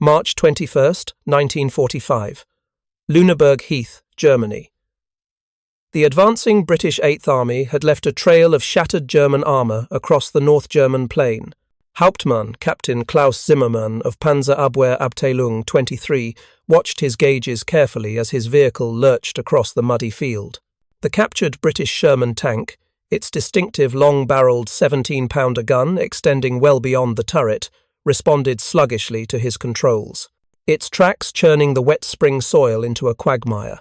March 21st, 1945. Lüneburg Heath, Germany. The advancing British Eighth Army had left a trail of shattered German armour across the North German plain. Hauptmann, Captain Klaus Zimmermann of Panzer-Abwehr Abteilung 23, watched his gauges carefully as his vehicle lurched across the muddy field. The captured British Sherman tank, its distinctive long-barreled 17-pounder gun extending well beyond the turret, responded sluggishly to his controls, its tracks churning the wet spring soil into a quagmire.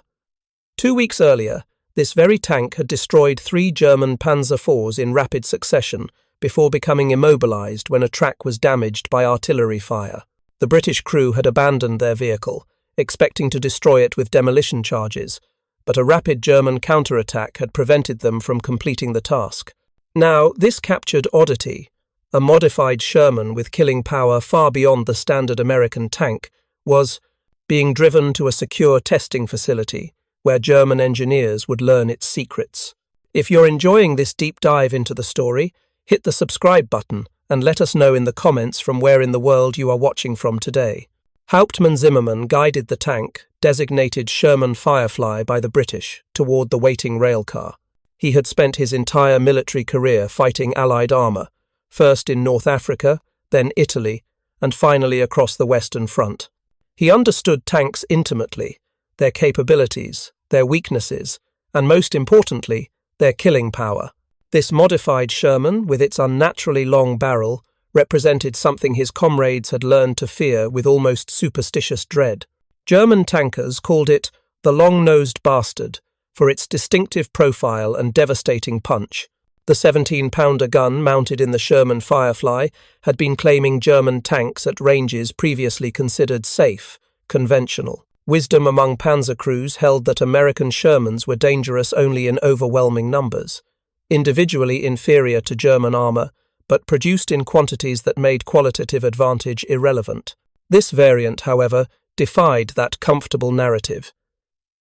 2 weeks earlier, this very tank had destroyed 3 German Panzer IVs in rapid succession before becoming immobilized when a track was damaged by artillery fire. The British crew had abandoned their vehicle, expecting to destroy it with demolition charges, but a rapid German counterattack had prevented them from completing the task. Now, this captured oddity, a modified Sherman with killing power far beyond the standard American tank, was being driven to a secure testing facility where German engineers would learn its secrets. If you're enjoying this deep dive into the story, hit the subscribe button and let us know in the comments from where in the world you are watching from today. Hauptmann Zimmermann guided the tank, designated Sherman Firefly by the British, toward the waiting railcar. He had spent his entire military career fighting Allied armour, first in North Africa, then Italy, and finally across the Western Front. He understood tanks intimately, their capabilities, their weaknesses, and most importantly, their killing power. This modified Sherman, with its unnaturally long barrel, represented something his comrades had learned to fear with almost superstitious dread. German tankers called it the long-nosed bastard for its distinctive profile and devastating punch. The 17-pounder gun mounted in the Sherman Firefly had been claiming German tanks at ranges previously considered safe, conventional. Wisdom among panzer crews held that American Shermans were dangerous only in overwhelming numbers, individually inferior to German armour, but produced in quantities that made qualitative advantage irrelevant. This variant, however, defied that comfortable narrative.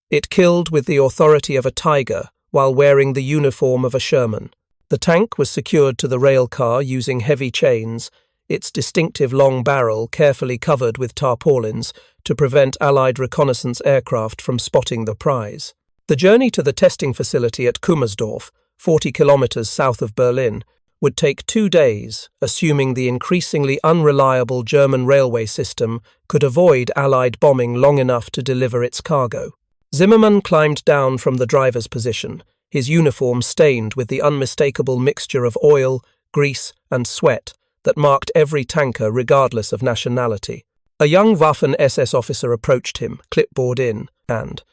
It killed with the authority of a tiger while wearing the uniform of a Sherman. The tank was secured to the rail car using heavy chains, its distinctive long barrel carefully covered with tarpaulins to prevent Allied reconnaissance aircraft from spotting the prize. The journey to the testing facility at Kummersdorf, 40 kilometers south of Berlin, would take 2 days, assuming the increasingly unreliable German railway system could avoid Allied bombing long enough to deliver its cargo. Zimmermann climbed down from the driver's position, his uniform stained with the unmistakable mixture of oil, grease, and sweat that marked every tanker regardless of nationality. A young Waffen-SS officer approached him, clipboard in, and,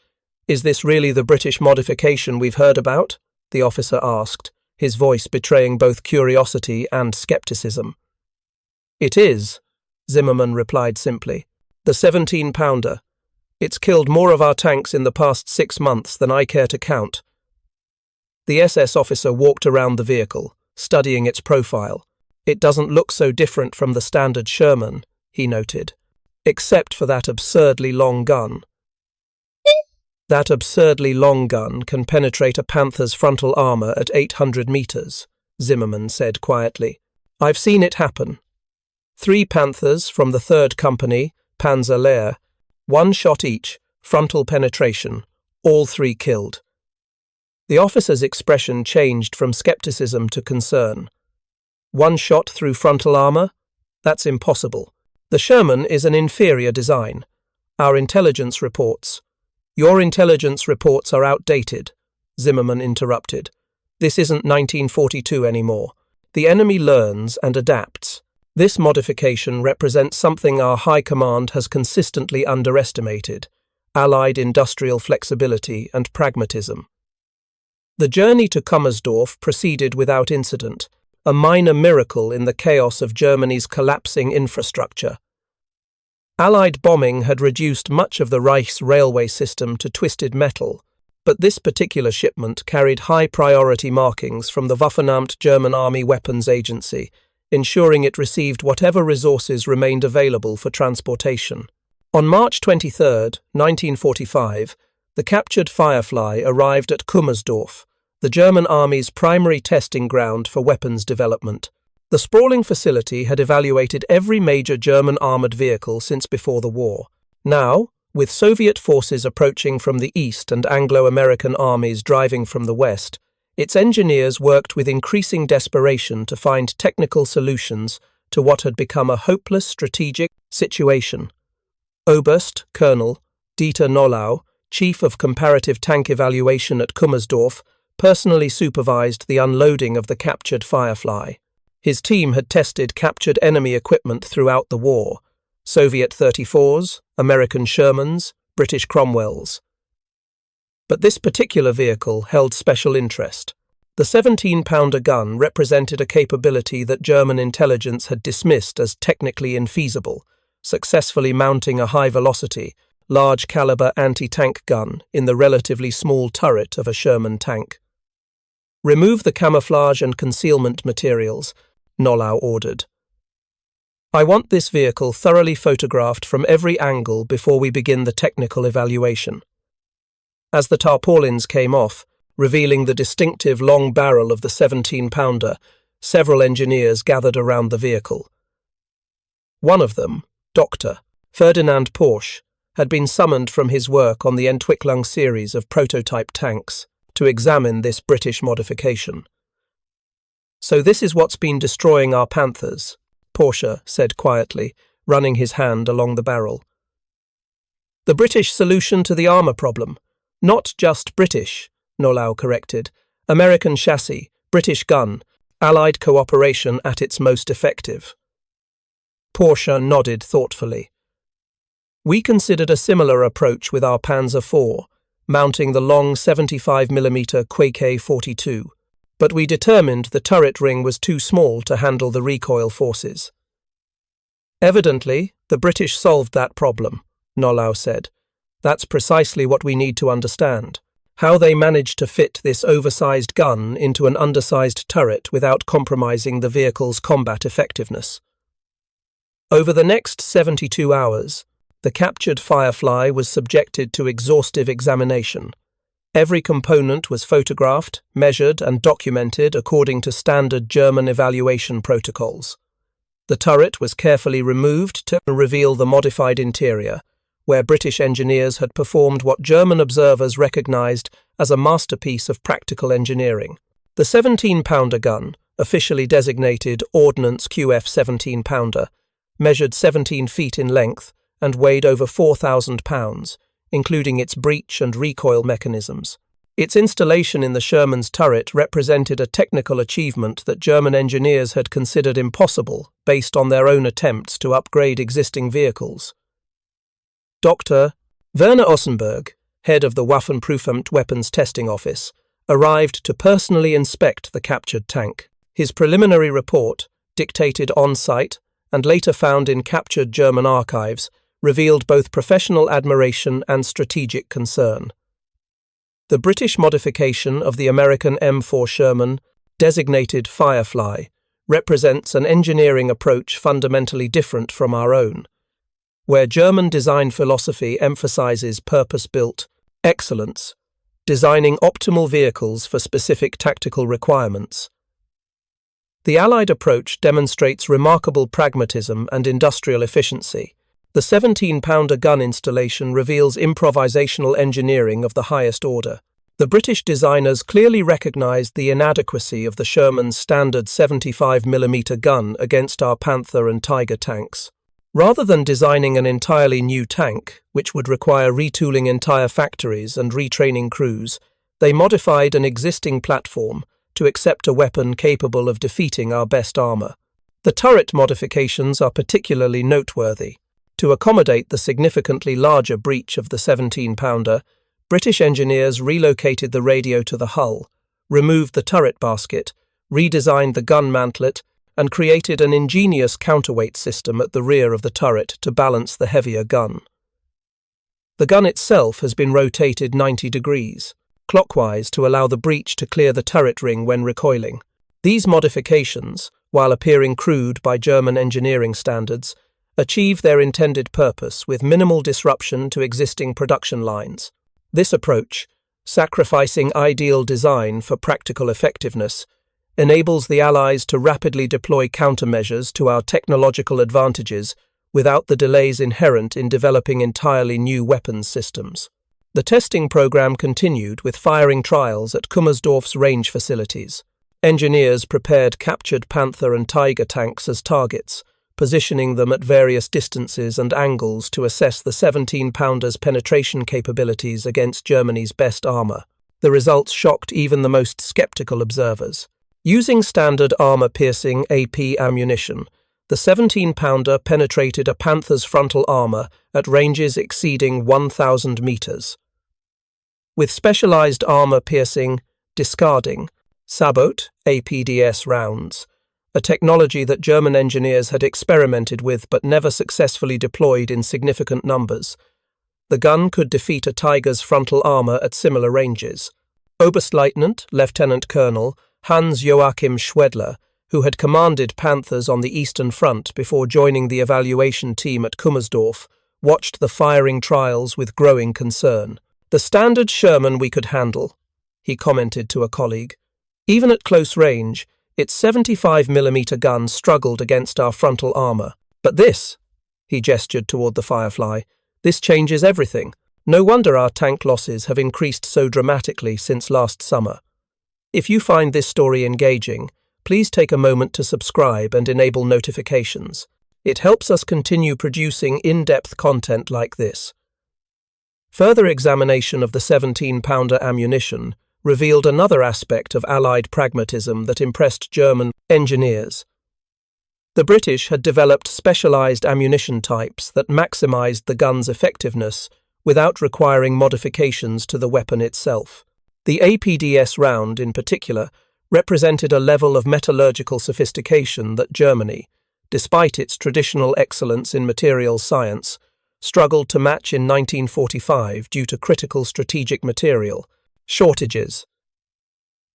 "Is this really the British modification we've heard about?" the officer asked, his voice betraying both curiosity and skepticism. "It is," Zimmermann replied simply. "The 17-pounder. It's killed more of our tanks in the past 6 months than I care to count." The SS officer walked around the vehicle, studying its profile. "It doesn't look so different from the standard Sherman," he noted, "except for that absurdly long gun." "That absurdly long gun can penetrate a Panther's frontal armour at 800 meters, Zimmermann said quietly. "I've seen it happen. 3 Panthers from the 3rd Company, Panzer Lehr, 1 shot each, frontal penetration, all 3 killed." The officer's expression changed from skepticism to concern. "1 shot through frontal armour? That's impossible. The Sherman is an inferior design. Our intelligence reports—" "Your intelligence reports are outdated," Zimmermann interrupted. "This isn't 1942 anymore. The enemy learns and adapts. This modification represents something our high command has consistently underestimated: Allied industrial flexibility and pragmatism." The journey to Kummersdorf proceeded without incident, a minor miracle in the chaos of Germany's collapsing infrastructure. Allied bombing had reduced much of the Reich's railway system to twisted metal, but this particular shipment carried high-priority markings from the Waffenamt German Army Weapons Agency, ensuring it received whatever resources remained available for transportation. On March 23, 1945, the captured Firefly arrived at Kummersdorf, the German Army's primary testing ground for weapons development. The sprawling facility had evaluated every major German armoured vehicle since before the war. Now, with Soviet forces approaching from the east and Anglo-American armies driving from the west, its engineers worked with increasing desperation to find technical solutions to what had become a hopeless strategic situation. Oberst Colonel Dieter Nollau, Chief of Comparative Tank Evaluation at Kummersdorf, personally supervised the unloading of the captured Firefly. His team had tested captured enemy equipment throughout the war: Soviet 34s, American Shermans, British Cromwells. But this particular vehicle held special interest. The 17-pounder gun represented a capability that German intelligence had dismissed as technically infeasible, successfully mounting a high-velocity, large-caliber anti-tank gun in the relatively small turret of a Sherman tank. "Remove the camouflage and concealment materials," Nollau ordered. "I want this vehicle thoroughly photographed from every angle before we begin the technical evaluation." As the tarpaulins came off, revealing the distinctive long barrel of the 17-pounder, several engineers gathered around the vehicle. One of them, Dr. Ferdinand Porsche, had been summoned from his work on the Entwicklung series of prototype tanks to examine this British modification. "So this is what's been destroying our Panthers," Porsche said quietly, running his hand along the barrel. "The British solution to the armour problem. Not just British," Nollau corrected. "American chassis, British gun, Allied cooperation at its most effective." Porsche nodded thoughtfully. "We considered a similar approach with our Panzer IV, mounting the long 75mm Quake-42, but we determined the turret ring was too small to handle the recoil forces." "Evidently, the British solved that problem," Nollau said. "That's precisely what we need to understand. How they managed to fit this oversized gun into an undersized turret without compromising the vehicle's combat effectiveness." Over the next 72 hours, the captured Firefly was subjected to exhaustive examination. Every component was photographed, measured, and documented according to standard German evaluation protocols. The turret was carefully removed to reveal the modified interior, where British engineers had performed what German observers recognized as a masterpiece of practical engineering. The 17-pounder gun, officially designated Ordnance QF 17-pounder, measured 17 feet in length and weighed over 4,000 pounds, including its breech and recoil mechanisms. Its installation in the Sherman's turret represented a technical achievement that German engineers had considered impossible based on their own attempts to upgrade existing vehicles. Dr. Werner Ossenberg, head of the Waffenprüfamt Weapons Testing Office, arrived to personally inspect the captured tank. His preliminary report, dictated on-site and later found in captured German archives, revealed both professional admiration and strategic concern. The British modification of the American M4 Sherman, designated Firefly, represents an engineering approach fundamentally different from our own, where German design philosophy emphasizes purpose-built excellence, designing optimal vehicles for specific tactical requirements. The Allied approach demonstrates remarkable pragmatism and industrial efficiency. The 17-pounder gun installation reveals improvisational engineering of the highest order. The British designers clearly recognized the inadequacy of the Sherman's standard 75mm gun against our Panther and Tiger tanks. Rather than designing an entirely new tank, which would require retooling entire factories and retraining crews, they modified an existing platform to accept a weapon capable of defeating our best armor. The turret modifications are particularly noteworthy. To accommodate the significantly larger breech of the 17-pounder, British engineers relocated the radio to the hull, removed the turret basket, redesigned the gun mantlet, and created an ingenious counterweight system at the rear of the turret to balance the heavier gun. The gun itself has been rotated 90 degrees, clockwise, to allow the breech to clear the turret ring when recoiling. These modifications, while appearing crude by German engineering standards, achieve their intended purpose with minimal disruption to existing production lines. This approach, sacrificing ideal design for practical effectiveness, enables the Allies to rapidly deploy countermeasures to our technological advantages without the delays inherent in developing entirely new weapons systems. The testing program continued with firing trials at Kummersdorf's range facilities. Engineers prepared captured Panther and Tiger tanks as targets, positioning them at various distances and angles to assess the 17-pounder's penetration capabilities against Germany's best armour. The results shocked even the most skeptical observers. Using standard armour-piercing AP ammunition, the 17-pounder penetrated a Panther's frontal armour at ranges exceeding 1,000 metres. With specialised armour-piercing, discarding, sabot APDS rounds, a technology that German engineers had experimented with but never successfully deployed in significant numbers, the gun could defeat a Tiger's frontal armour at similar ranges. Oberstleutnant, Lieutenant Colonel Hans-Joachim Schwedler, who had commanded Panthers on the Eastern Front before joining the evaluation team at Kummersdorf, watched the firing trials with growing concern. "The standard Sherman we could handle," he commented to a colleague. "Even at close range, its 75mm gun struggled against our frontal armour. But this," he gestured toward the Firefly, "this changes everything. No wonder our tank losses have increased so dramatically since last summer." If you find this story engaging, please take a moment to subscribe and enable notifications. It helps us continue producing in-depth content like this. Further examination of the 17-pounder ammunition revealed another aspect of Allied pragmatism that impressed German engineers. The British had developed specialised ammunition types that maximised the gun's effectiveness without requiring modifications to the weapon itself. The APDS round, in particular, represented a level of metallurgical sophistication that Germany, despite its traditional excellence in materials science, struggled to match in 1945 due to critical strategic material shortages.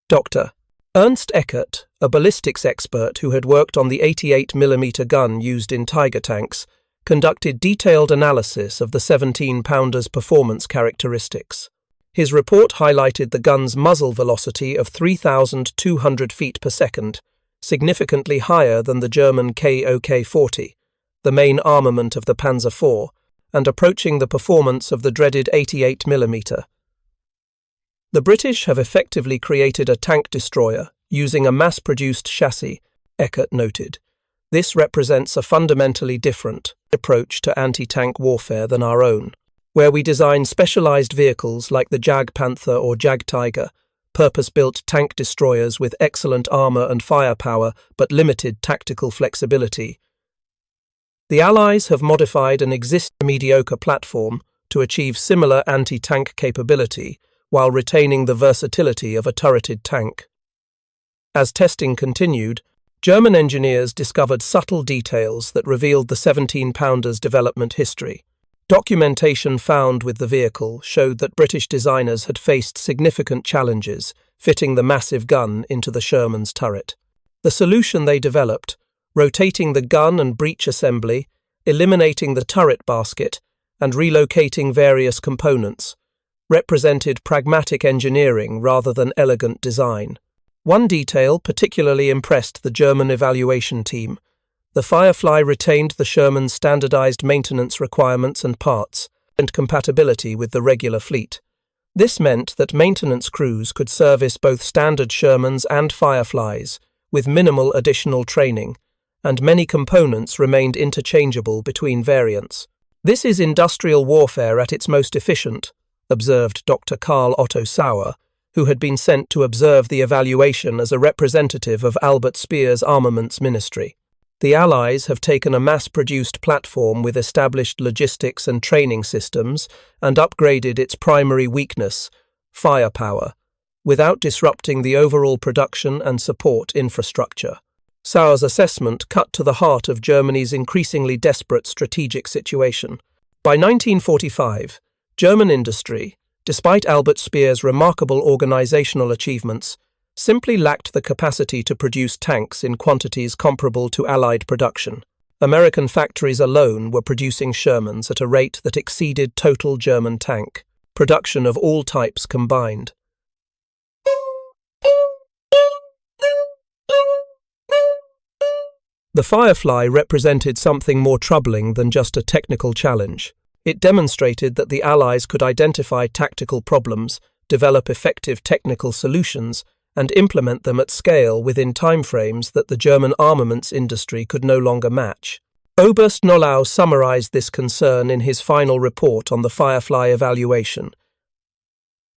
Dr. Ernst Eckert, a ballistics expert who had worked on the 88mm gun used in Tiger tanks, conducted detailed analysis of the 17-pounder's performance characteristics. His report highlighted the gun's muzzle velocity of 3,200 feet per second, significantly higher than the German KOK-40, the main armament of the Panzer IV, and approaching the performance of the dreaded 88mm. The British have effectively created a tank destroyer using a mass-produced chassis, Eckert noted. This represents a fundamentally different approach to anti-tank warfare than our own, where we design specialized vehicles like the Jag Panther or Jag Tiger, purpose-built tank destroyers with excellent armor and firepower but limited tactical flexibility. The Allies have modified an existing mediocre platform to achieve similar anti-tank capability while retaining the versatility of a turreted tank. As testing continued, German engineers discovered subtle details that revealed the 17-pounder's development history. Documentation found with the vehicle showed that British designers had faced significant challenges fitting the massive gun into the Sherman's turret. The solution they developed, rotating the gun and breech assembly, eliminating the turret basket, and relocating various components, represented pragmatic engineering rather than elegant design. One detail particularly impressed the German evaluation team. The Firefly retained the Sherman's standardized maintenance requirements and parts, and compatibility with the regular fleet. This meant that maintenance crews could service both standard Shermans and Fireflies, with minimal additional training, and many components remained interchangeable between variants. "This is industrial warfare at its most efficient," observed Dr. Karl Otto Sauer, who had been sent to observe the evaluation as a representative of Albert Speer's armaments ministry. The Allies have taken a mass-produced platform with established logistics and training systems and upgraded its primary weakness, firepower, without disrupting the overall production and support infrastructure. Sauer's assessment cut to the heart of Germany's increasingly desperate strategic situation. By 1945, German industry, despite Albert Speer's remarkable organizational achievements, simply lacked the capacity to produce tanks in quantities comparable to Allied production. American factories alone were producing Shermans at a rate that exceeded total German tank production of all types combined. The Firefly represented something more troubling than just a technical challenge. It demonstrated that the Allies could identify tactical problems, develop effective technical solutions, and implement them at scale within timeframes that the German armaments industry could no longer match. Oberst Nollau summarized this concern in his final report on the Firefly evaluation.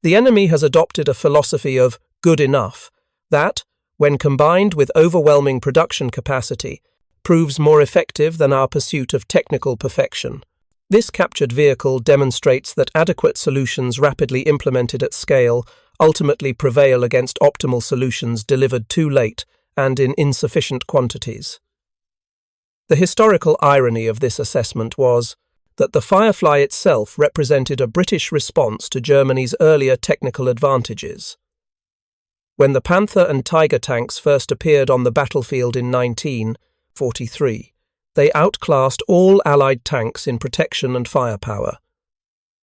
The enemy has adopted a philosophy of good enough that, when combined with overwhelming production capacity, proves more effective than our pursuit of technical perfection. This captured vehicle demonstrates that adequate solutions rapidly implemented at scale ultimately prevail against optimal solutions delivered too late and in insufficient quantities. The historical irony of this assessment was that the Firefly itself represented a British response to Germany's earlier technical advantages. When the Panther and Tiger tanks first appeared on the battlefield in 1943, they outclassed all Allied tanks in protection and firepower.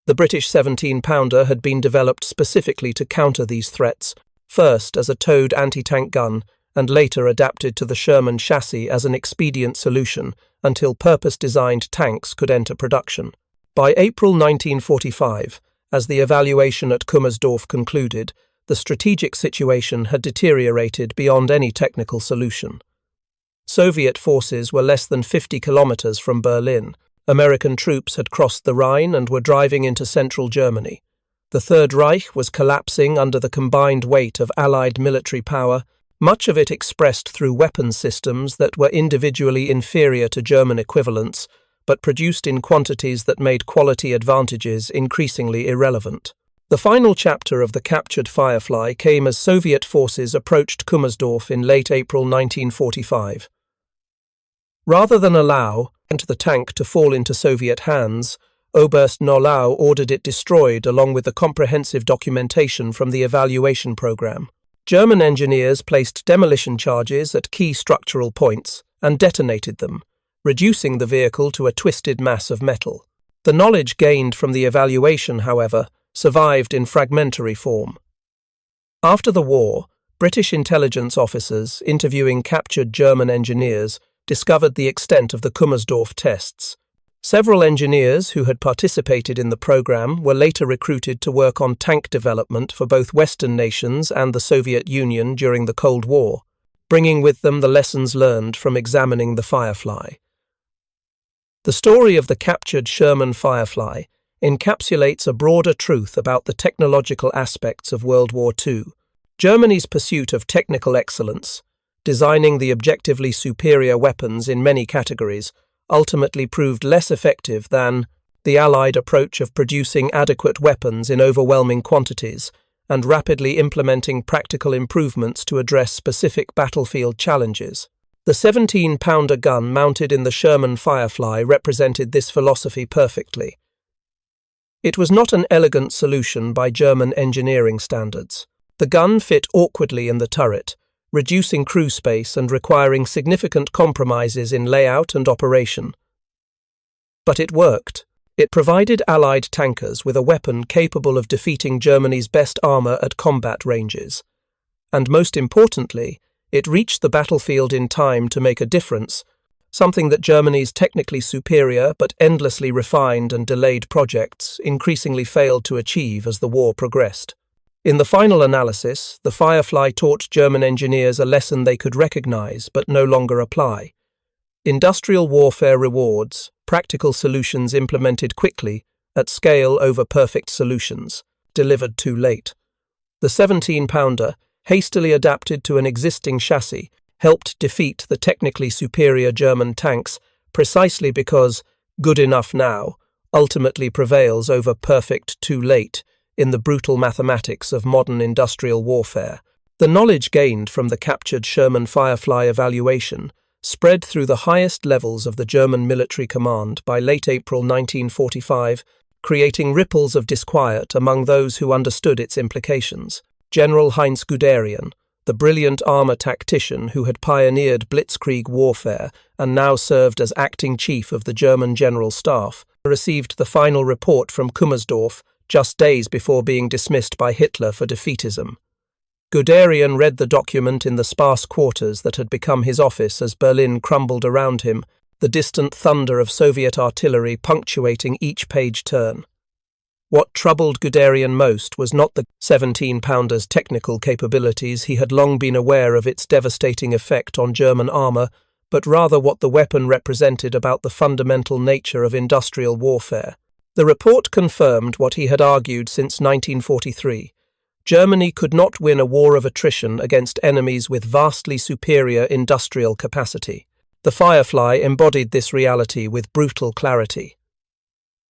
The British 17-pounder had been developed specifically to counter these threats, first as a towed anti-tank gun and later adapted to the Sherman chassis as an expedient solution until purpose-designed tanks could enter production. By April 1945, as the evaluation at Kummersdorf concluded, the strategic situation had deteriorated beyond any technical solution. Soviet forces were less than 50 kilometers from Berlin. American troops had crossed the Rhine and were driving into central Germany. The Third Reich was collapsing under the combined weight of Allied military power, much of it expressed through weapons systems that were individually inferior to German equivalents, but produced in quantities that made quality advantages increasingly irrelevant. The final chapter of the captured Firefly came as Soviet forces approached Kummersdorf in late April 1945. Rather than allow the tank to fall into Soviet hands, Oberst Nollau ordered it destroyed along with the comprehensive documentation from the evaluation program. German engineers placed demolition charges at key structural points and detonated them, reducing the vehicle to a twisted mass of metal. The knowledge gained from the evaluation, however, survived in fragmentary form. After the war, British intelligence officers interviewing captured German engineers discovered the extent of the Kummersdorf tests. Several engineers who had participated in the program were later recruited to work on tank development for both Western nations and the Soviet Union during the Cold War, bringing with them the lessons learned from examining the Firefly. The story of the captured Sherman Firefly encapsulates a broader truth about the technological aspects of World War II. Germany's pursuit of technical excellence, designing the objectively superior weapons in many categories, ultimately proved less effective than the Allied approach of producing adequate weapons in overwhelming quantities and rapidly implementing practical improvements to address specific battlefield challenges. The 17-pounder gun mounted in the Sherman Firefly represented this philosophy perfectly. It was not an elegant solution by German engineering standards. The gun fit awkwardly in the turret, reducing crew space and requiring significant compromises in layout and operation. But it worked. It provided Allied tankers with a weapon capable of defeating Germany's best armor at combat ranges. And most importantly, it reached the battlefield in time to make a difference, something that Germany's technically superior but endlessly refined and delayed projects increasingly failed to achieve as the war progressed. In the final analysis, the Firefly taught German engineers a lesson they could recognize but no longer apply. Industrial warfare rewards practical solutions implemented quickly, at scale over perfect solutions, delivered too late. The 17-pounder, hastily adapted to an existing chassis, helped defeat the technically superior German tanks precisely because good enough now ultimately prevails over perfect too late in the brutal mathematics of modern industrial warfare. The knowledge gained from the captured Sherman Firefly evaluation spread through the highest levels of the German military command by late April 1945, creating ripples of disquiet among those who understood its implications. General Heinz Guderian, the brilliant armor tactician who had pioneered blitzkrieg warfare and now served as acting chief of the German General Staff, received the final report from Kummersdorf just days before being dismissed by Hitler for defeatism. Guderian read the document in the sparse quarters that had become his office as Berlin crumbled around him, the distant thunder of Soviet artillery punctuating each page turn. What troubled Guderian most was not the 17-pounder's technical capabilities. He had long been aware of its devastating effect on German armour, but rather what the weapon represented about the fundamental nature of industrial warfare. The report confirmed what he had argued since 1943. Germany could not win a war of attrition against enemies with vastly superior industrial capacity. The Firefly embodied this reality with brutal clarity.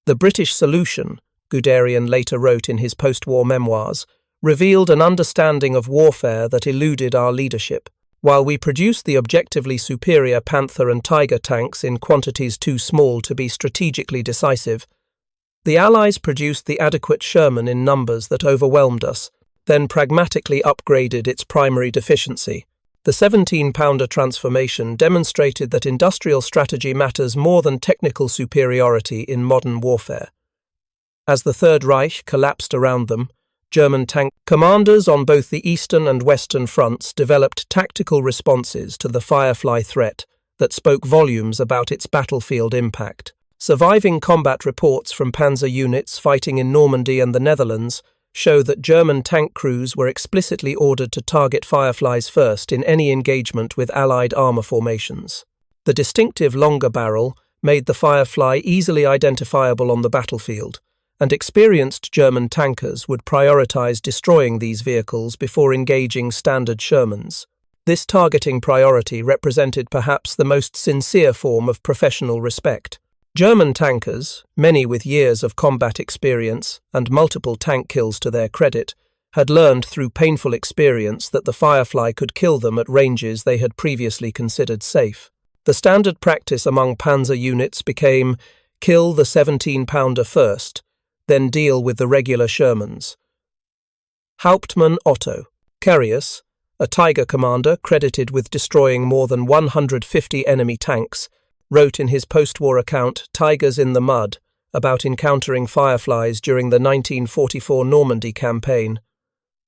The British solution, Guderian later wrote in his post-war memoirs, revealed an understanding of warfare that eluded our leadership. While we produced the objectively superior Panther and Tiger tanks in quantities too small to be strategically decisive, the Allies produced the adequate Sherman in numbers that overwhelmed us, then pragmatically upgraded its primary deficiency. The 17-pounder transformation demonstrated that industrial strategy matters more than technical superiority in modern warfare. As the Third Reich collapsed around them, German tank commanders on both the eastern and western fronts developed tactical responses to the Firefly threat that spoke volumes about its battlefield impact. Surviving combat reports from panzer units fighting in Normandy and the Netherlands show that German tank crews were explicitly ordered to target Fireflies first in any engagement with Allied armour formations. The distinctive longer barrel made the Firefly easily identifiable on the battlefield, and experienced German tankers would prioritise destroying these vehicles before engaging standard Shermans. This targeting priority represented perhaps the most sincere form of professional respect. German tankers, many with years of combat experience and multiple tank kills to their credit, had learned through painful experience that the Firefly could kill them at ranges they had previously considered safe. The standard practice among panzer units became kill the 17-pounder first, then deal with the regular Shermans. Hauptmann Otto Karius, a Tiger commander credited with destroying more than 150 enemy tanks, wrote in his post-war account Tigers in the Mud about encountering Fireflies during the 1944 Normandy campaign.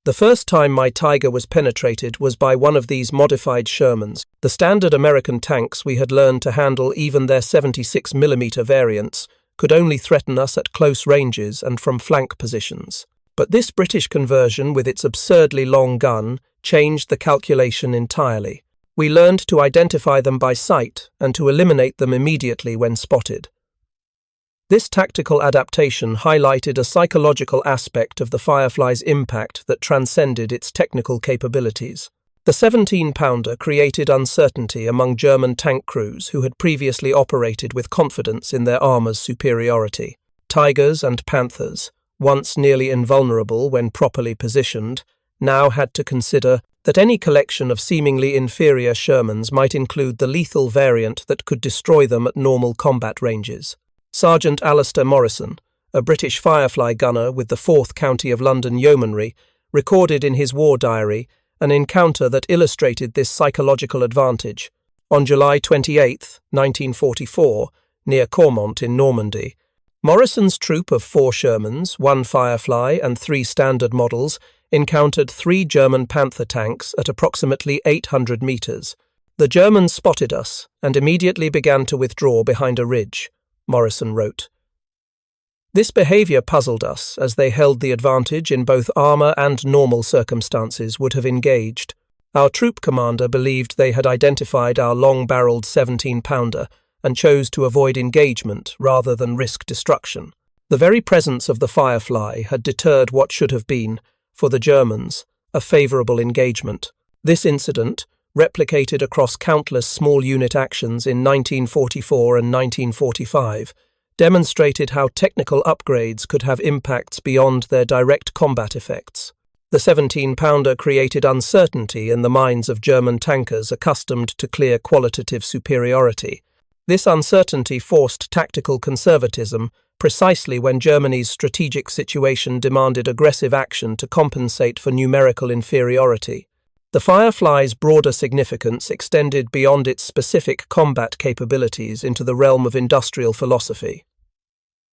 The first time my Tiger was penetrated was by one of these modified Shermans. The standard American tanks we had learned to handle, even their 76mm variants, could only threaten us at close ranges and from flank positions. But this British conversion with its absurdly long gun changed the calculation entirely. We learned to identify them by sight and to eliminate them immediately when spotted. This tactical adaptation highlighted a psychological aspect of the Firefly's impact that transcended its technical capabilities. The 17-pounder created uncertainty among German tank crews who had previously operated with confidence in their armour's superiority. Tigers and Panthers, once nearly invulnerable when properly positioned, now had to consider that any collection of seemingly inferior Shermans might include the lethal variant that could destroy them at normal combat ranges. Sergeant Alistair Morrison, a British Firefly gunner with the 4th County of London Yeomanry, recorded in his war diary an encounter that illustrated this psychological advantage. On July 28, 1944, near Caumont in Normandy, Morrison's troop of 4 Shermans, 1 Firefly and 3 standard models encountered 3 German Panther tanks at approximately 800 metres. The Germans spotted us and immediately began to withdraw behind a ridge, Morrison wrote. This behaviour puzzled us, as they held the advantage in both armour and normal circumstances would have engaged. Our troop commander believed they had identified our long-barrelled 17-pounder and chose to avoid engagement rather than risk destruction. The very presence of the Firefly had deterred what should have been, for the Germans, a favourable engagement. This incident, replicated across countless small unit actions in 1944 and 1945, demonstrated how technical upgrades could have impacts beyond their direct combat effects. The 17-pounder created uncertainty in the minds of German tankers accustomed to clear qualitative superiority. This uncertainty forced tactical conservatism precisely when Germany's strategic situation demanded aggressive action to compensate for numerical inferiority. The Firefly's broader significance extended beyond its specific combat capabilities into the realm of industrial philosophy.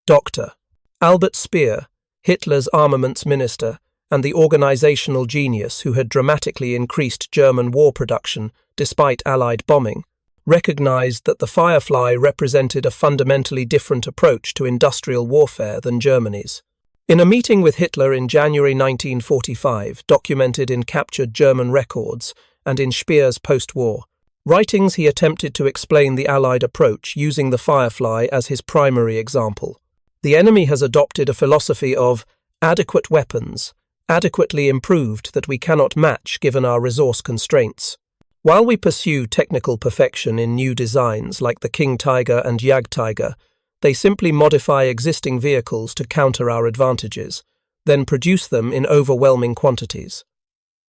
Dr. Albert Speer, Hitler's armaments minister and the organizational genius who had dramatically increased German war production despite Allied bombing, recognized that the Firefly represented a fundamentally different approach to industrial warfare than Germany's. In a meeting with Hitler in January 1945, documented in captured German records and in Speer's post-war writings, he attempted to explain the Allied approach using the Firefly as his primary example. The enemy has adopted a philosophy of adequate weapons, adequately improved that we cannot match given our resource constraints. While we pursue technical perfection in new designs like the King Tiger and Jagdtiger, they simply modify existing vehicles to counter our advantages, then produce them in overwhelming quantities.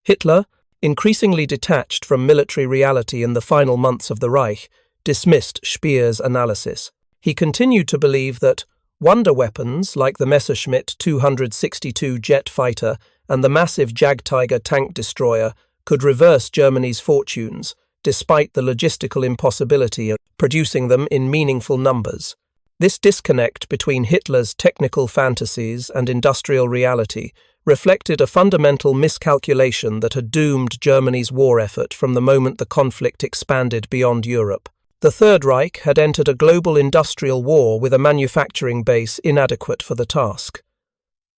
Hitler, increasingly detached from military reality in the final months of the Reich, dismissed Speer's analysis. He continued to believe that wonder weapons like the Messerschmitt 262 jet fighter and the massive Jagdtiger tank destroyer could reverse Germany's fortunes, despite the logistical impossibility of producing them in meaningful numbers. This disconnect between Hitler's technical fantasies and industrial reality reflected a fundamental miscalculation that had doomed Germany's war effort from the moment the conflict expanded beyond Europe. The Third Reich had entered a global industrial war with a manufacturing base inadequate for the task.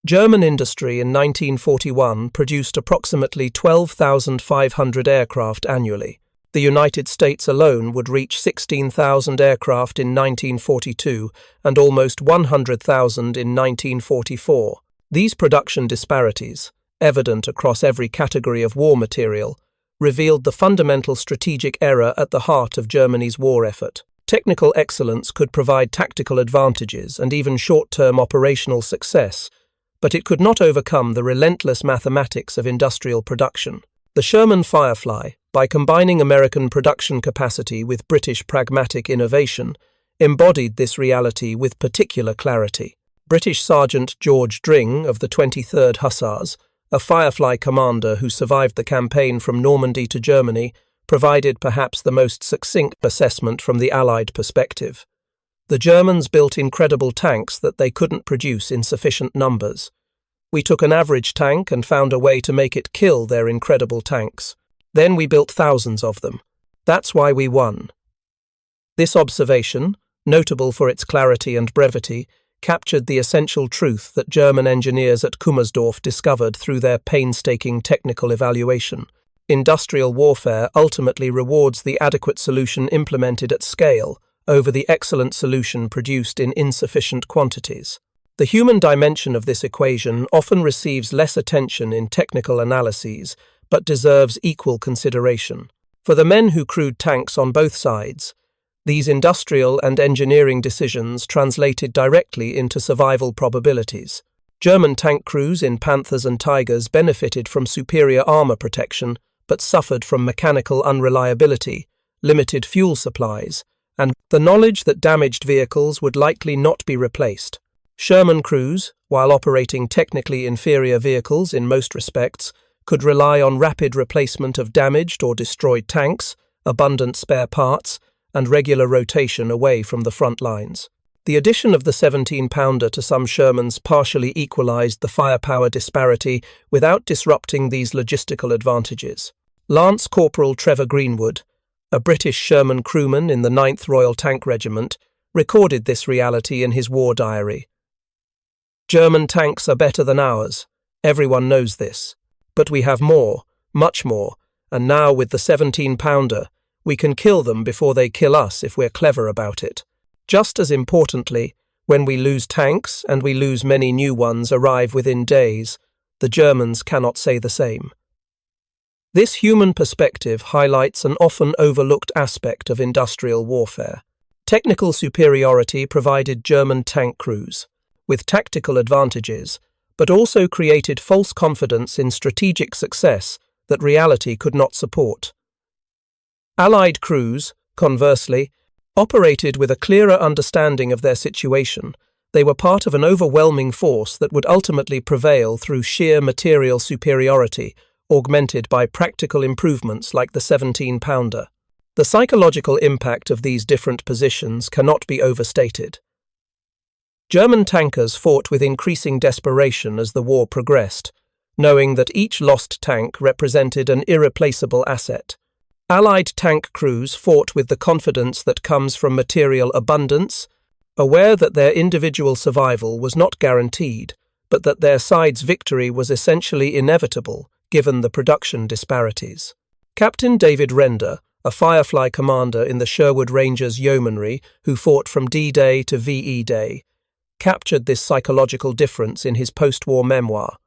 German industry in 1941 produced approximately 12,500 aircraft annually. The United States alone would reach 16,000 aircraft in 1942 and almost 100,000 in 1944. These production disparities, evident across every category of war material, revealed the fundamental strategic error at the heart of Germany's war effort. Technical excellence could provide tactical advantages and even short-term operational success, but it could not overcome the relentless mathematics of industrial production. The Sherman Firefly, by combining American production capacity with British pragmatic innovation, embodied this reality with particular clarity. British Sergeant George Dring of the 23rd Hussars, a Firefly commander who survived the campaign from Normandy to Germany, provided perhaps the most succinct assessment from the Allied perspective. The Germans built incredible tanks that they couldn't produce in sufficient numbers. We took an average tank and found a way to make it kill their incredible tanks. Then we built thousands of them. That's why we won. This observation, notable for its clarity and brevity, captured the essential truth that German engineers at Kummersdorf discovered through their painstaking technical evaluation. Industrial warfare ultimately rewards the adequate solution implemented at scale over the excellent solution produced in insufficient quantities. The human dimension of this equation often receives less attention in technical analyses, but deserves equal consideration. For the men who crewed tanks on both sides, these industrial and engineering decisions translated directly into survival probabilities. German tank crews in Panthers and Tigers benefited from superior armor protection, but suffered from mechanical unreliability, limited fuel supplies, and the knowledge that damaged vehicles would likely not be replaced. Sherman crews, while operating technically inferior vehicles in most respects, could rely on rapid replacement of damaged or destroyed tanks, abundant spare parts, and regular rotation away from the front lines. The addition of the 17-pounder to some Shermans partially equalized the firepower disparity without disrupting these logistical advantages. Lance Corporal Trevor Greenwood, a British Sherman crewman in the 9th Royal Tank Regiment, recorded this reality in his war diary. "German tanks are better than ours. Everyone knows this. But we have more, much more, and now with the 17-pounder, we can kill them before they kill us if we're clever about it. Just as importantly, when we lose tanks, and we lose many new ones arrive within days, the Germans cannot say the same." This human perspective highlights an often overlooked aspect of industrial warfare. Technical superiority provided German tank crews with tactical advantages, but also created false confidence in strategic success that reality could not support. Allied crews, conversely, operated with a clearer understanding of their situation. They were part of an overwhelming force that would ultimately prevail through sheer material superiority, augmented by practical improvements like the 17-pounder. The psychological impact of these different positions cannot be overstated. German tankers fought with increasing desperation as the war progressed. knowing that each lost tank represented an irreplaceable asset. Allied tank crews fought with the confidence that comes from material abundance, aware that their individual survival was not guaranteed, but that their side's victory was essentially inevitable given the production disparities. Captain David Render, a Firefly commander in the Sherwood Rangers Yeomanry who fought from D-Day to VE Day, captured this psychological difference in his post-war memoir.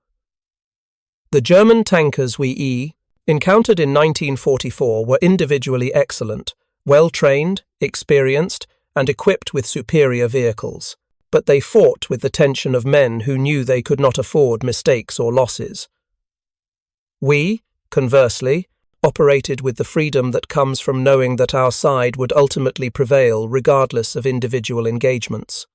The German tankers we encountered in 1944 were individually excellent, well-trained, experienced, and equipped with superior vehicles, but they fought with the tension of men who knew they could not afford mistakes or losses. We, conversely, operated with the freedom that comes from knowing that our side would ultimately prevail regardless of individual engagements.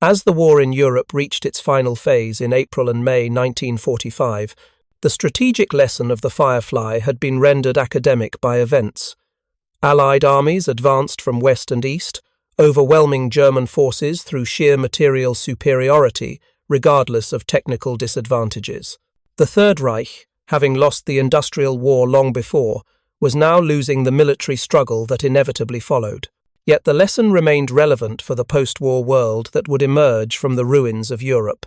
As the war in Europe reached its final phase in April and May 1945, the strategic lesson of the Firefly had been rendered academic by events. Allied armies advanced from west and east, overwhelming German forces through sheer material superiority, regardless of technical disadvantages. The Third Reich, having lost the industrial war long before, was now losing the military struggle that inevitably followed. Yet the lesson remained relevant for the post-war world that would emerge from the ruins of Europe.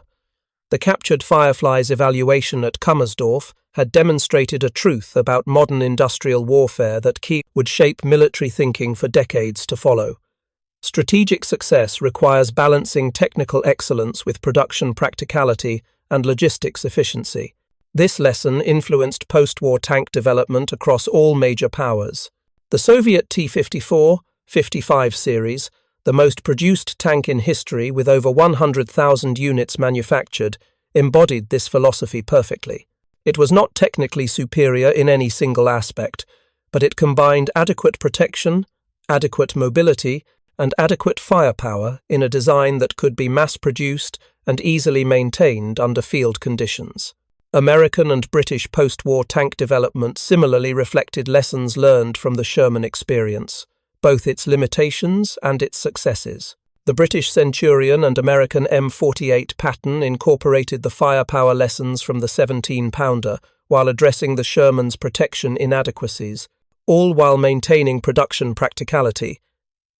The captured Firefly's evaluation at Kummersdorf had demonstrated a truth about modern industrial warfare that would shape military thinking for decades to follow. Strategic success requires balancing technical excellence with production practicality and logistics efficiency. This lesson influenced post-war tank development across all major powers. The Soviet T-54-55 series, the most produced tank in history with over 100,000 units manufactured, embodied this philosophy perfectly. It was not technically superior in any single aspect, but it combined adequate protection, adequate mobility, and adequate firepower in a design that could be mass-produced and easily maintained under field conditions. American and British post-war tank development similarly reflected lessons learned from the Sherman experience, both its limitations and its successes. The British Centurion and American M48 Patton incorporated the firepower lessons from the 17-pounder while addressing the Sherman's protection inadequacies, all while maintaining production practicality.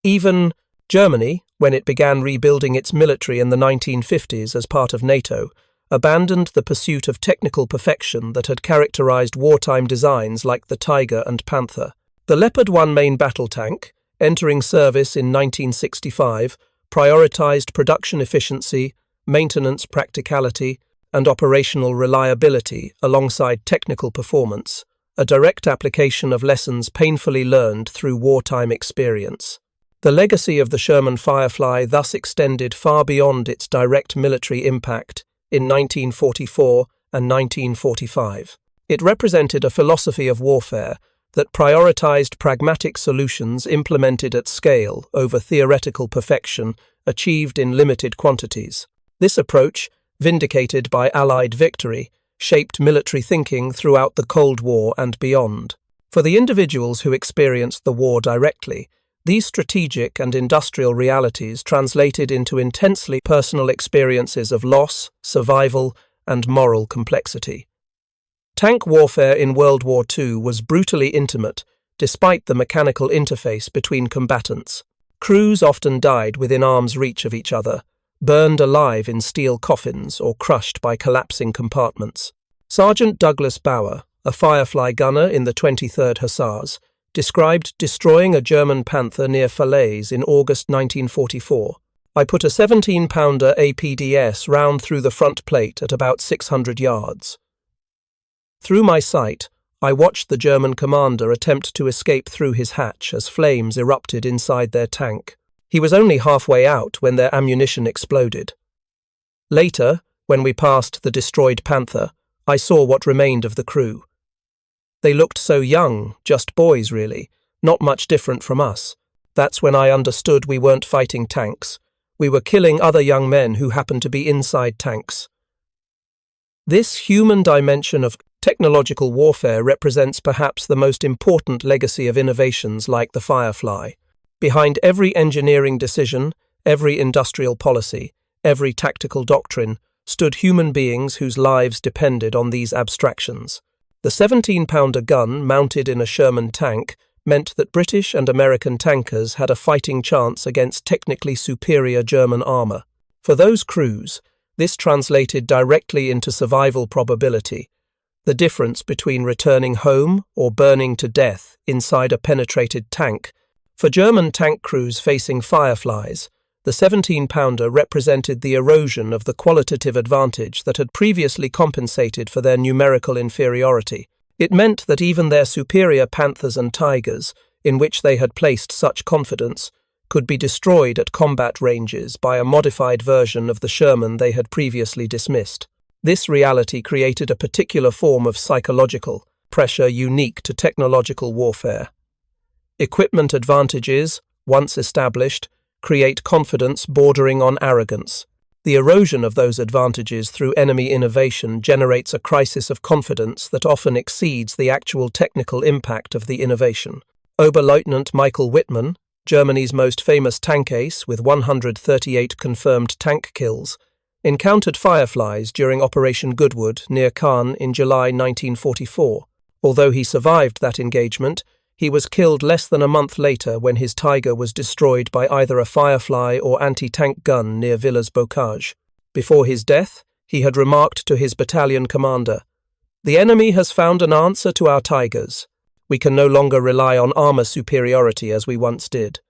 Even Germany, when it began rebuilding its military in the 1950s as part of NATO, abandoned the pursuit of technical perfection that had characterized wartime designs like the Tiger and Panther. The Leopard 1 main battle tank, entering service in 1965, prioritized production efficiency, maintenance practicality, and operational reliability alongside technical performance, a direct application of lessons painfully learned through wartime experience. The legacy of the Sherman Firefly thus extended far beyond its direct military impact in 1944 and 1945. It represented a philosophy of warfare that prioritized pragmatic solutions implemented at scale over theoretical perfection achieved in limited quantities. This approach, vindicated by Allied victory, shaped military thinking throughout the Cold War and beyond. For the individuals who experienced the war directly, these strategic and industrial realities translated into intensely personal experiences of loss, survival, and moral complexity. Tank warfare in World War II was brutally intimate, despite the mechanical interface between combatants. Crews often died within arm's reach of each other, burned alive in steel coffins or crushed by collapsing compartments. Sergeant Douglas Bauer, a Firefly gunner in the 23rd Hussars, described destroying a German Panther near Falaise in August 1944. I put a 17-pounder APDS round through the front plate at about 600 yards. Through my sight, I watched the German commander attempt to escape through his hatch as flames erupted inside their tank. He was only halfway out when their ammunition exploded. Later, when we passed the destroyed Panther, I saw what remained of the crew. They looked so young, just boys really, not much different from us. That's when I understood we weren't fighting tanks. We were killing other young men who happened to be inside tanks. This human dimension of technological warfare represents perhaps the most important legacy of innovations like the Firefly. Behind every engineering decision, every industrial policy, every tactical doctrine, stood human beings whose lives depended on these abstractions. The 17-pounder gun mounted in a Sherman tank meant that British and American tankers had a fighting chance against technically superior German armour. For those crews, this translated directly into survival probability, the difference between returning home or burning to death inside a penetrated tank. For German tank crews facing Fireflies, the 17-pounder represented the erosion of the qualitative advantage that had previously compensated for their numerical inferiority. It meant that even their superior Panthers and Tigers, in which they had placed such confidence, could be destroyed at combat ranges by a modified version of the Sherman they had previously dismissed. This reality created a particular form of psychological pressure unique to technological warfare. Equipment advantages, once established, create confidence bordering on arrogance. The erosion of those advantages through enemy innovation generates a crisis of confidence that often exceeds the actual technical impact of the innovation. Oberleutnant Michael Wittmann, Germany's most famous tank ace with 138 confirmed tank kills, encountered Fireflies during Operation Goodwood near Caen in July 1944. Although he survived that engagement, he was killed less than a month later when his Tiger was destroyed by either a Firefly or anti-tank gun near Villers-Bocage. Before his death, he had remarked to his battalion commander, "The enemy has found an answer to our Tigers. We can no longer rely on armour superiority as we once did."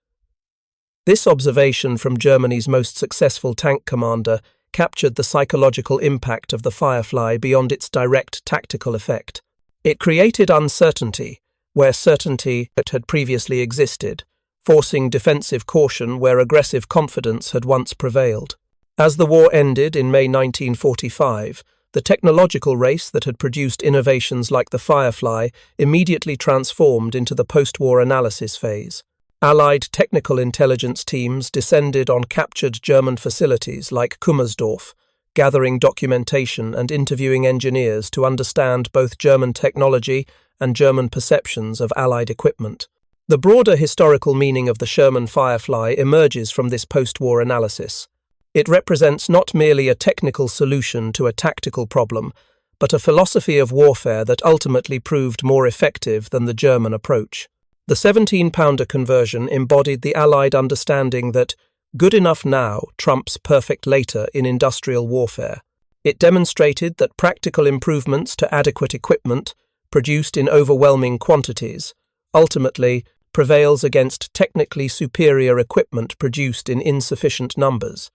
This observation from Germany's most successful tank commander captured the psychological impact of the Firefly beyond its direct tactical effect. It created uncertainty where certainty had previously existed, forcing defensive caution where aggressive confidence had once prevailed. As the war ended in May 1945, the technological race that had produced innovations like the Firefly immediately transformed into the post-war analysis phase. Allied technical intelligence teams descended on captured German facilities like Kummersdorf, gathering documentation and interviewing engineers to understand both German technology and German perceptions of Allied equipment. The broader historical meaning of the Sherman Firefly emerges from this post-war analysis. It represents not merely a technical solution to a tactical problem, but a philosophy of warfare that ultimately proved more effective than the German approach. The 17-pounder conversion embodied the Allied understanding that good enough now trumps perfect later in industrial warfare. It demonstrated that practical improvements to adequate equipment, produced in overwhelming quantities, ultimately prevails against technically superior equipment produced in insufficient numbers.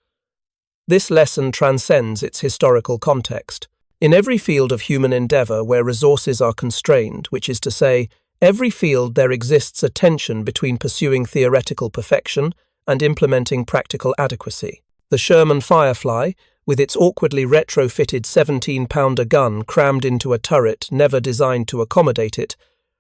This lesson transcends its historical context. In every field of human endeavour where resources are constrained, which is to say, every field there exists a tension between pursuing theoretical perfection and implementing practical adequacy. The Sherman Firefly, with its awkwardly retrofitted 17-pounder gun crammed into a turret never designed to accommodate it,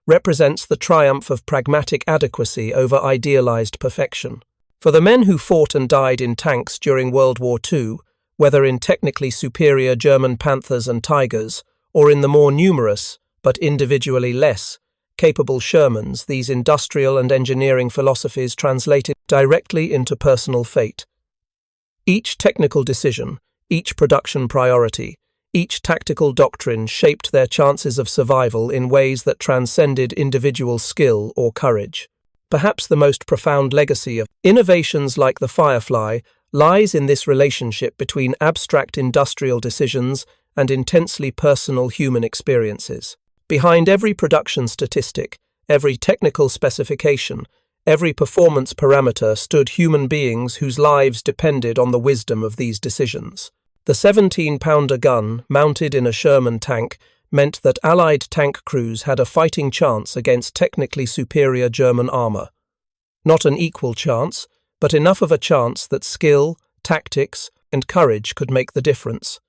represents the triumph of pragmatic adequacy over idealized perfection. For the men who fought and died in tanks during World War II, whether in technically superior German Panthers and Tigers, or in the more numerous, but individually less, capable Shermans, these industrial and engineering philosophies translated directly into personal fate. Each technical decision, each production priority, each tactical doctrine shaped their chances of survival in ways that transcended individual skill or courage. Perhaps the most profound legacy of innovations like the Firefly lies in this relationship between abstract industrial decisions and intensely personal human experiences. Behind every production statistic, every technical specification, every performance parameter stood human beings whose lives depended on the wisdom of these decisions. The 17-pounder gun, mounted in a Sherman tank, meant that Allied tank crews had a fighting chance against technically superior German armour. Not an equal chance, but enough of a chance that skill, tactics, and courage could make the difference.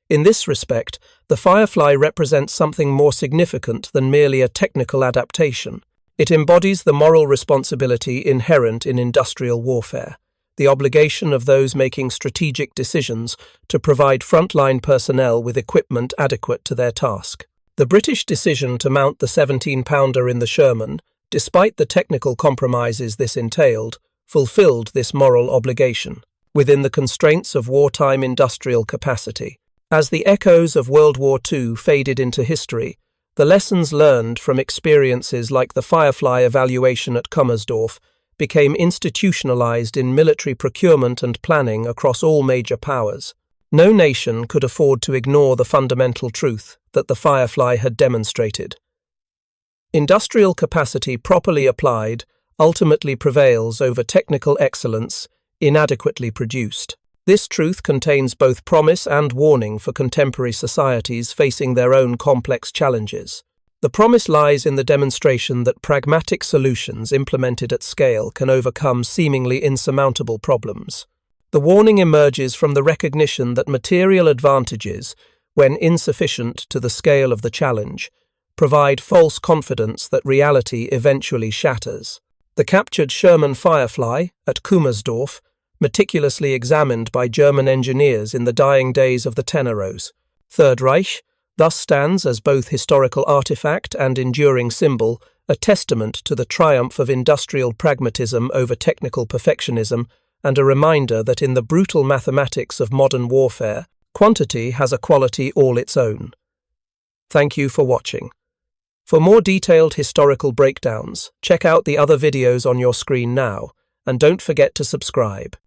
In this respect, the Firefly represents something more significant than merely a technical adaptation. It embodies the moral responsibility inherent in industrial warfare, the obligation of those making strategic decisions to provide frontline personnel with equipment adequate to their task. The British decision to mount the 17-pounder in the Sherman, despite the technical compromises this entailed, fulfilled this moral obligation, within the constraints of wartime industrial capacity. As the echoes of World War II faded into history, the lessons learned from experiences like the Firefly evaluation at Kummersdorf became institutionalized in military procurement and planning across all major powers. No nation could afford to ignore the fundamental truth that the Firefly had demonstrated. Industrial capacity properly applied ultimately prevails over technical excellence inadequately produced. This truth contains both promise and warning for contemporary societies facing their own complex challenges. The promise lies in the demonstration that pragmatic solutions implemented at scale can overcome seemingly insurmountable problems. The warning emerges from the recognition that material advantages, when insufficient to the scale of the challenge, provide false confidence that reality eventually shatters. The captured Sherman Firefly at Kummersdorf, meticulously examined by German engineers in the dying days of the Tenneros. Third Reich thus stands as both historical artifact and enduring symbol, a testament to the triumph of industrial pragmatism over technical perfectionism, and a reminder that in the brutal mathematics of modern warfare, quantity has a quality all its own. Thank you for watching. For more detailed historical breakdowns, check out the other videos on your screen now, and don't forget to subscribe.